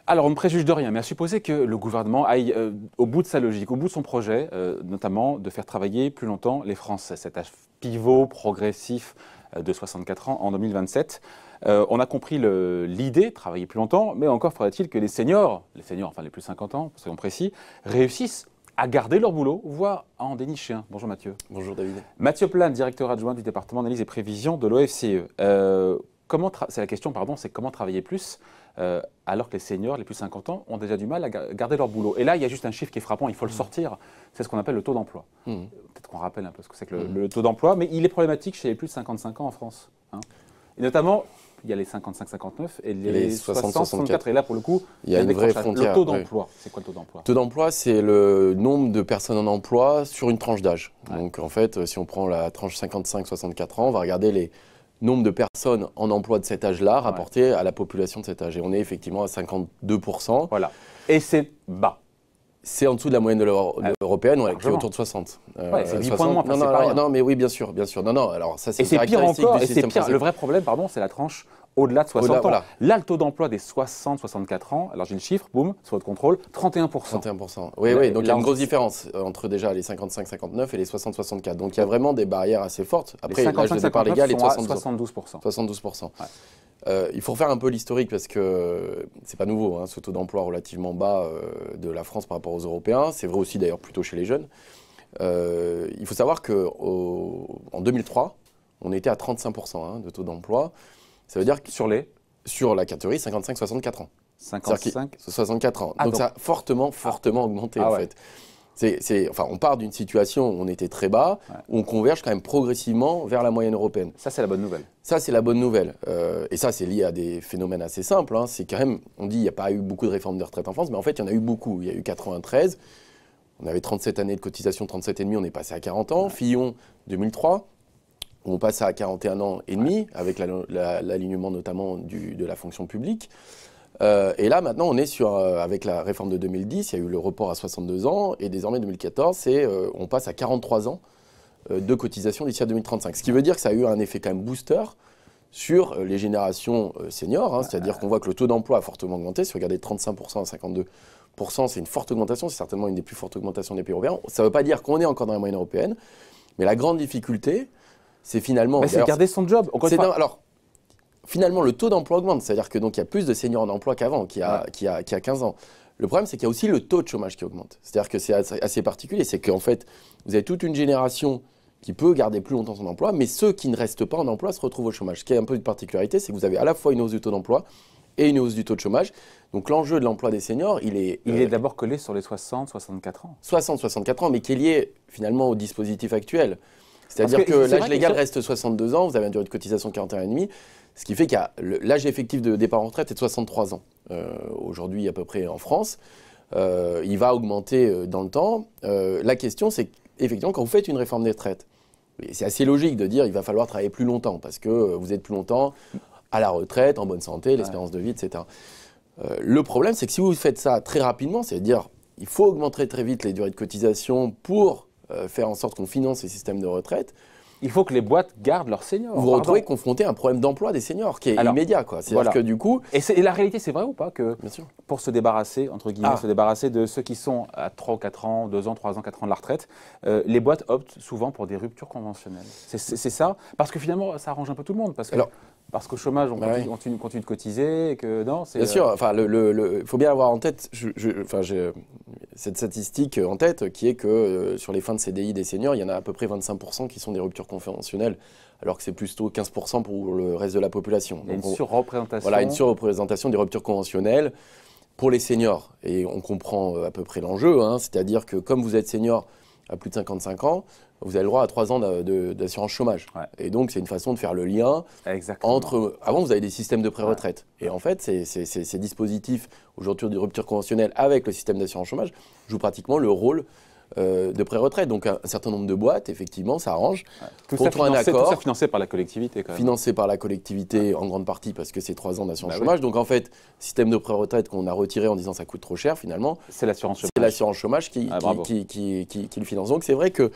Alors, on ne préjuge de rien, mais à supposer que le gouvernement aille au bout de sa logique, au bout de son projet, notamment de faire travailler plus longtemps les Français, cet âge pivot progressif de 64 ans en 2027. On a compris l'idée, travailler plus longtemps, mais encore faudrait-il que les seniors, enfin les plus de 50 ans, soyons précis, réussissent à garder leur boulot, voire à en dénicher un. Bonjour Mathieu. Bonjour David. Mathieu Plane, directeur adjoint du département d'analyse et prévision de l'OFCE. C'est la question, pardon, c'est comment travailler plus alors que les seniors, les plus de 50 ans, ont déjà du mal à garder leur boulot. Et là, il y a juste un chiffre qui est frappant, il faut le sortir, c'est ce qu'on appelle le taux d'emploi. Peut-être qu'on rappelle un peu ce que c'est que le taux d'emploi, mais il est problématique chez les plus de 55 ans en France. Hein. Et notamment, il y a les 55-59 et les 60-64. Et là, pour le coup, il y a une vraie frontière. Le taux d'emploi, c'est quoi le taux d'emploi? Le taux d'emploi, c'est le nombre de personnes en emploi sur une tranche d'âge. Ouais. Donc en fait, si on prend la tranche 55-64 ans, on va regarder les nombre de personnes en emploi de cet âge-là rapporté à la population de cet âge. Et on est effectivement à 52%. Voilà. Et c'est bas. C'est en dessous de la moyenne de européenne, qui est autour de 60. C'est 10 points de moins. Non, mais oui, bien sûr. Non, alors ça, c'est pire encore. Et c'est pire. Le vrai problème, c'est la tranche au-delà de 60 ans. Voilà. Là, le taux d'emploi des 60-64 ans, alors j'ai le chiffre, boum, sur votre contrôle, 31%. 31%. Oui, donc il y a une grosse différence entre déjà les 55-59 et les 60-64. Donc il y a vraiment des barrières assez fortes. Après, l'âge de départ légal est de 72%. 72%. Ouais. Il faut refaire un peu l'historique parce que c'est pas nouveau, ce taux d'emploi relativement bas de la France par rapport aux Européens. C'est vrai aussi d'ailleurs plutôt chez les jeunes. Il faut savoir qu'en 2003, on était à 35% de taux d'emploi. Ça veut dire que sur la catégorie 55-64 ans. 64 ans. Donc ça a fortement augmenté en fait. On part d'une situation où on était très bas, où on converge quand même progressivement vers la moyenne européenne. Ça, c'est la bonne nouvelle. Ça, c'est la bonne nouvelle. Et ça, c'est lié à des phénomènes assez simples. C'est quand même, on dit qu'il n'y a pas eu beaucoup de réformes de retraite en France, mais en fait, il y en a eu beaucoup. Il y a eu 93, on avait 37 années de cotisation, 37,5, on est passé à 40 ans. Fillon, 2003, on passe à 41 ans et demi, avec l'alignement notamment de la fonction publique. Et là, maintenant, on est avec la réforme de 2010, il y a eu le report à 62 ans, et désormais 2014, on passe à 43 ans de cotisation d'ici à 2035. Ce qui veut dire que ça a eu un effet quand même booster sur les générations seniors, c'est-à-dire qu'on voit que le taux d'emploi a fortement augmenté. Si vous regardez 35% à 52%, c'est une forte augmentation, c'est certainement une des plus fortes augmentations des pays européens. Ça ne veut pas dire qu'on est encore dans la moyenne européenne, mais la grande difficulté, c'est finalement... c'est garder son job. Alors, finalement, le taux d'emploi augmente, c'est-à-dire que donc il y a plus de seniors en emploi qu'avant, qui a 15 ans. Le problème, c'est qu'il y a aussi le taux de chômage qui augmente. C'est-à-dire que c'est assez particulier, c'est qu'en fait, vous avez toute une génération qui peut garder plus longtemps son emploi, mais ceux qui ne restent pas en emploi se retrouvent au chômage. Ce qui est un peu une particularité, c'est que vous avez à la fois une hausse du taux d'emploi et une hausse du taux de chômage. Donc l'enjeu de l'emploi des seniors, il est d'abord collé sur les 60-64 ans. 60-64 ans, mais qui est lié finalement au dispositif actuel. C'est-à-dire que l'âge légal reste 62 ans, vous avez une durée de cotisation 41,5, ce qui fait que l'âge effectif de départ en retraite est de 63 ans, aujourd'hui à peu près en France. Il va augmenter dans le temps. La question, c'est effectivement quand vous faites une réforme des retraites, c'est assez logique de dire qu'il va falloir travailler plus longtemps, parce que vous êtes plus longtemps à la retraite, en bonne santé, l'espérance de vie, etc. Le problème, c'est que si vous faites ça très rapidement, c'est-à-dire il faut augmenter très vite les durées de cotisation pour faire en sorte qu'on finance les systèmes de retraite. Il faut que les boîtes gardent leurs seniors. Vous vous retrouvez confronté à un problème d'emploi des seniors qui est immédiat. C'est-à-dire que du coup... Et la réalité, c'est vrai ou pas que bien sûr. Pour se débarrasser, entre guillemets, se débarrasser de ceux qui sont à 3 ou 4 ans, 2 ans, 3 ans, 4 ans de la retraite, les boîtes optent souvent pour des ruptures conventionnelles. C'est ça? Parce que finalement, ça arrange un peu tout le monde. Parce qu'au chômage, on continue de cotiser. Et que, non, bien sûr, il faut bien avoir en tête, j'ai cette statistique en tête qui est que sur les fins de CDI des seniors, il y en a à peu près 25% qui sont des ruptures conventionnelles, alors que c'est plutôt 15% pour le reste de la population. Il y a une surreprésentation. Voilà, une surreprésentation des ruptures conventionnelles pour les seniors. Et on comprend à peu près l'enjeu, c'est-à-dire que comme vous êtes senior à plus de 55 ans, vous avez le droit à 3 ans d'assurance chômage. Ouais. Et donc, c'est une façon de faire le lien entre... Avant, vous avez des systèmes de pré-retraite. Ouais. Et en fait, ces dispositifs, aujourd'hui, de rupture conventionnelle avec le système d'assurance chômage, jouent pratiquement le rôle de pré-retraite. Donc, un certain nombre de boîtes, effectivement, ça arrange. Ouais. Tout ça financé par la collectivité, quand même. Financé par la collectivité, en grande partie, parce que c'est 3 ans d'assurance chômage. Oui. Donc, en fait, système de pré-retraite qu'on a retiré en disant ça coûte trop cher, finalement. C'est l'assurance chômage. C'est l'assurance chômage qui le finance. Donc, c'est vrai que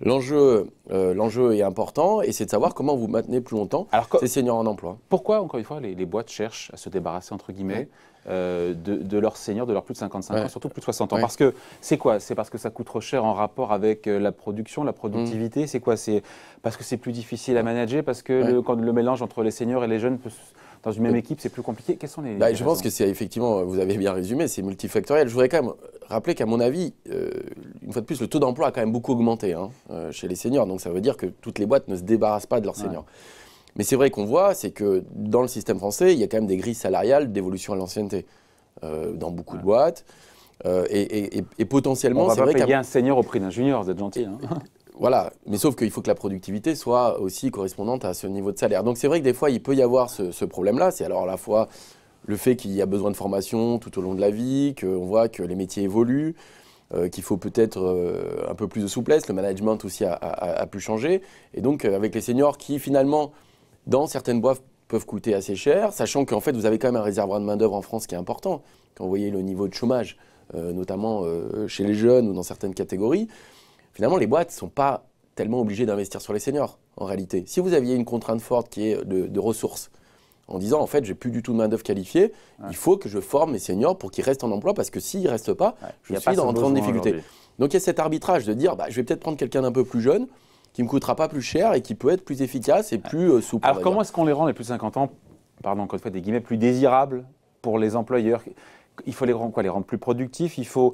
L'enjeu est important et c'est de savoir comment vous maintenez plus longtemps ces seniors en emploi. Pourquoi, encore une fois, les boîtes cherchent à se débarrasser, entre guillemets, de leurs seniors, de leurs plus de 55 ans, surtout plus de 60 ans? Parce que c'est quoi? C'est parce que ça coûte trop cher en rapport avec la production, la productivité? C'est quoi? C'est parce que c'est plus difficile à manager? Parce que quand le mélange entre les seniors et les jeunes dans une même équipe, c'est plus compliqué? Quelles sont les je pense que c'est effectivement, vous avez bien résumé, c'est multifactoriel. Je voudrais quand même rappeler qu'à mon avis, une fois de plus, le taux d'emploi a quand même beaucoup augmenté chez les seniors. Donc ça veut dire que toutes les boîtes ne se débarrassent pas de leurs seniors. Mais c'est vrai qu'on voit, c'est que dans le système français, il y a quand même des grilles salariales d'évolution à l'ancienneté dans beaucoup de boîtes. Et potentiellement, c'est vrai qu'on va pas payer un senior au prix d'un junior, vous êtes gentil. Voilà, mais sauf qu'il faut que la productivité soit aussi correspondante à ce niveau de salaire. Donc c'est vrai que des fois, il peut y avoir ce problème-là. C'est alors à la fois le fait qu'il y a besoin de formation tout au long de la vie, qu'on voit que les métiers évoluent, qu'il faut peut-être un peu plus de souplesse. Le management aussi a pu changer. Et donc avec les seniors qui finalement, dans certaines boîtes, peuvent coûter assez cher, sachant qu'en fait, vous avez quand même un réservoir de main-d'œuvre en France qui est important. Quand vous voyez le niveau de chômage, notamment chez les jeunes ou dans certaines catégories, finalement, les boîtes ne sont pas tellement obligées d'investir sur les seniors, en réalité. Si vous aviez une contrainte forte qui est de ressources, en disant, en fait, j'ai plus du tout de main-d'œuvre qualifiée, il faut que je forme mes seniors pour qu'ils restent en emploi, parce que s'ils ne restent pas, je suis en grande difficulté. Donc, il y a cet arbitrage de dire, je vais peut-être prendre quelqu'un d'un peu plus jeune, qui ne me coûtera pas plus cher et qui peut être plus efficace et plus souple. Alors, comment est-ce qu'on les rend, les plus de 50 ans, pardon, encore une fois, des guillemets, plus désirables pour les employeurs? Il faut les rendre plus productifs, il faut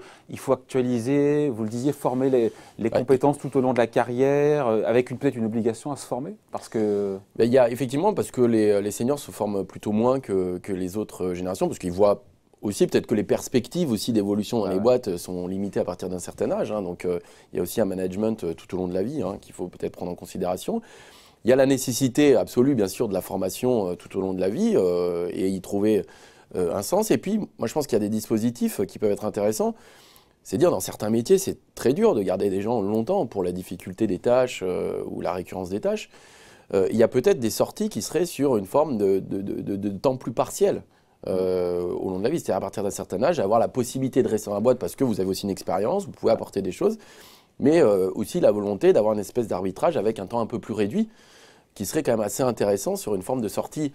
actualiser, vous le disiez, former les compétences tout au long de la carrière, avec peut-être une obligation à se former parce que... Il y a effectivement, parce que les seniors se forment plutôt moins que les autres générations, parce qu'ils voient aussi peut-être que les perspectives aussi d'évolution dans les boîtes sont limitées à partir d'un certain âge. Donc il y a aussi un management tout au long de la vie qu'il faut peut-être prendre en considération. Il y a la nécessité absolue, bien sûr, de la formation tout au long de la vie et y trouver un sens. Et puis, moi, je pense qu'il y a des dispositifs qui peuvent être intéressants. C'est-à-dire, dans certains métiers, c'est très dur de garder des gens longtemps pour la difficulté des tâches ou la récurrence des tâches. Il y a peut-être des sorties qui seraient sur une forme de temps plus partiel au long de la vie. C'est-à-dire, à partir d'un certain âge, avoir la possibilité de rester dans la boîte parce que vous avez aussi une expérience, vous pouvez apporter des choses, mais aussi la volonté d'avoir une espèce d'arbitrage avec un temps un peu plus réduit, qui serait quand même assez intéressant sur une forme de sortie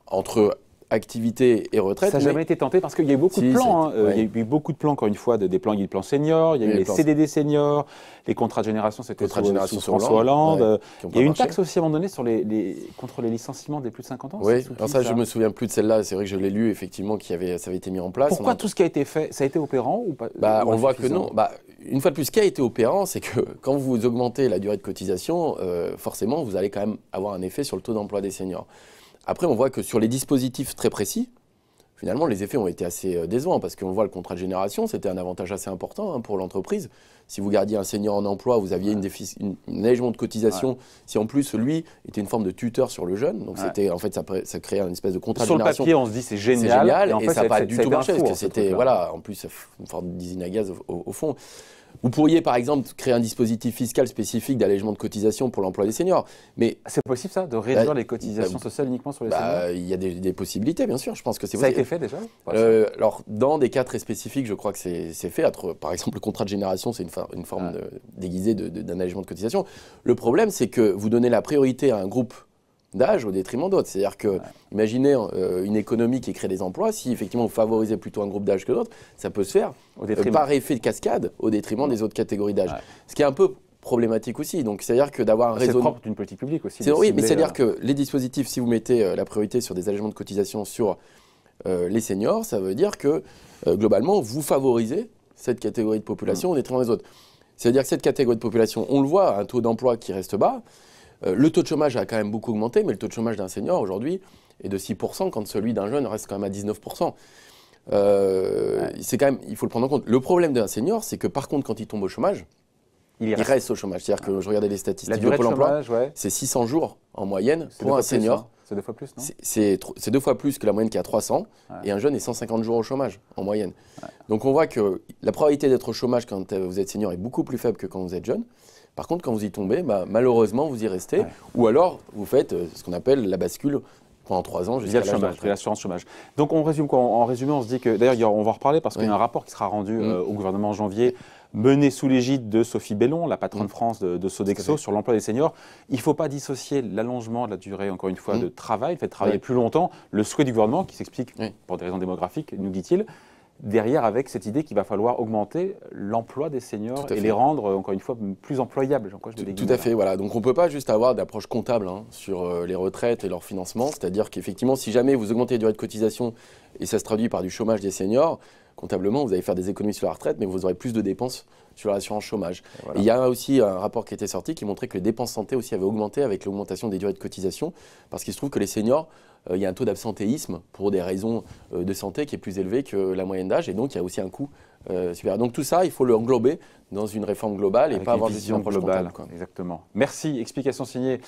entre activité et retraite. Ça n'a jamais été tenté parce qu'il y a eu beaucoup de plans. Il y a eu beaucoup de plans, encore une fois, des plans seniors, il y a eu les CDD seniors, les contrats de génération, c'était sous François Hollande. Il y a eu une taxe aussi à un moment donné contre les licenciements des plus de 50 ans. Oui, alors ça, je ne me souviens plus de celle-là. C'est vrai que je l'ai lu, effectivement, ça avait été mis en place. Pourquoi tout ce qui a été fait, ça a été opérant ou pas? On voit que non. Une fois de plus, ce qui a été opérant, c'est que quand vous augmentez la durée de cotisation, forcément, vous allez quand même avoir un effet sur le taux d'emploi des seniors. Après, on voit que sur les dispositifs très précis, finalement, les effets ont été assez décevants parce qu'on voit le contrat de génération, c'était un avantage assez important pour l'entreprise. Si vous gardiez un senior en emploi, vous aviez un allègement de cotisation. Si en plus, lui était une forme de tuteur sur le jeune, donc c'était en fait, ça créait une espèce de contrat de génération. Sur le papier, on se dit c'est génial. Et ça n'a pas du tout marché parce que c'était, en plus, une forme d'usine à gaz au fond. Vous pourriez, par exemple, créer un dispositif fiscal spécifique d'allègement de cotisation pour l'emploi des seniors. Mais c'est possible, ça, de réduire les cotisations sociales uniquement sur les seniors? Il y a des possibilités, bien sûr. Je pense que c'est possible. Ça a été fait déjà? Alors, dans des cas très spécifiques, je crois que c'est fait. Par exemple, le contrat de génération, c'est une forme déguisée d'un allègement de cotisation. Le problème, c'est que vous donnez la priorité à un groupe d'âge au détriment d'autres. C'est-à-dire que, imaginez une économie qui crée des emplois, si effectivement vous favorisez plutôt un groupe d'âge que d'autres, ça peut se faire par effet de cascade au détriment des autres catégories d'âge. Ce qui est un peu problématique aussi. Donc, c'est-à-dire que d'avoir un réseau... C'est propre d'une politique publique aussi. Oui, mais c'est-à-dire que les dispositifs, si vous mettez la priorité sur des allègements de cotisation sur les seniors, ça veut dire que, globalement, vous favorisez cette catégorie de population au détriment des autres. C'est-à-dire que cette catégorie de population, on le voit, un taux d'emploi qui reste bas. Le taux de chômage a quand même beaucoup augmenté, mais le taux de chômage d'un senior aujourd'hui est de 6%, quand celui d'un jeune reste quand même à 19%. C'est quand même, il faut le prendre en compte. Le problème d'un senior, c'est que par contre, quand il tombe au chômage, il reste au chômage. C'est-à-dire que je regardais les statistiques de Pôle emploi, c'est 600 jours en moyenne pour un senior. C'est 2 fois plus, non? C'est 2 fois plus que la moyenne qui est à 300, et un jeune est 150 jours au chômage en moyenne. Donc on voit que la probabilité d'être au chômage quand vous êtes senior est beaucoup plus faible que quand vous êtes jeune. Par contre, quand vous y tombez, malheureusement, vous y restez. Ou alors, vous faites ce qu'on appelle la bascule pendant 3 ans jusqu'à l'assurance chômage. Donc, on résume quoi? En résumé, on se dit que, d'ailleurs, on va en reparler parce qu'il y a un rapport qui sera rendu au gouvernement en janvier menée sous l'égide de Sophie Bellon, la patronne France de Sodexo, sur l'emploi des seniors. Il ne faut pas dissocier l'allongement de la durée, encore une fois, de travail, le fait de travailler plus longtemps, le souhait du gouvernement, qui s'explique pour des raisons démographiques, nous dit-il, derrière avec cette idée qu'il va falloir augmenter l'emploi des seniors et les rendre, encore une fois, plus employables. Tout à fait, voilà. Donc on ne peut pas juste avoir d'approche comptable sur les retraites et leur financement. C'est-à-dire qu'effectivement, si jamais vous augmentez la durée de cotisation et ça se traduit par du chômage des seniors, comptablement, vous allez faire des économies sur la retraite, mais vous aurez plus de dépenses sur l'assurance chômage. Voilà. Et il y a aussi un rapport qui était sorti qui montrait que les dépenses santé aussi avaient augmenté avec l'augmentation des durées de cotisation, parce qu'il se trouve que les seniors, il y a un taux d'absentéisme pour des raisons de santé qui est plus élevé que la moyenne d'âge, et donc il y a aussi un coût supérieur. Donc tout ça, il faut le englober dans une réforme globale et pas avoir une vision globale. Exactement. Merci. Explication signée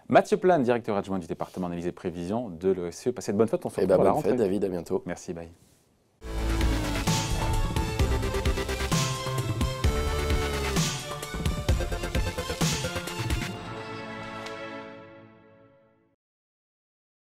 Mathieu Plane, directeur adjoint du département analyse et prévision de l'OFCE. Passez de bonnes fêtes. On se retrouve à la rentrée. Bonne fête, David. À bientôt. Merci. Bye.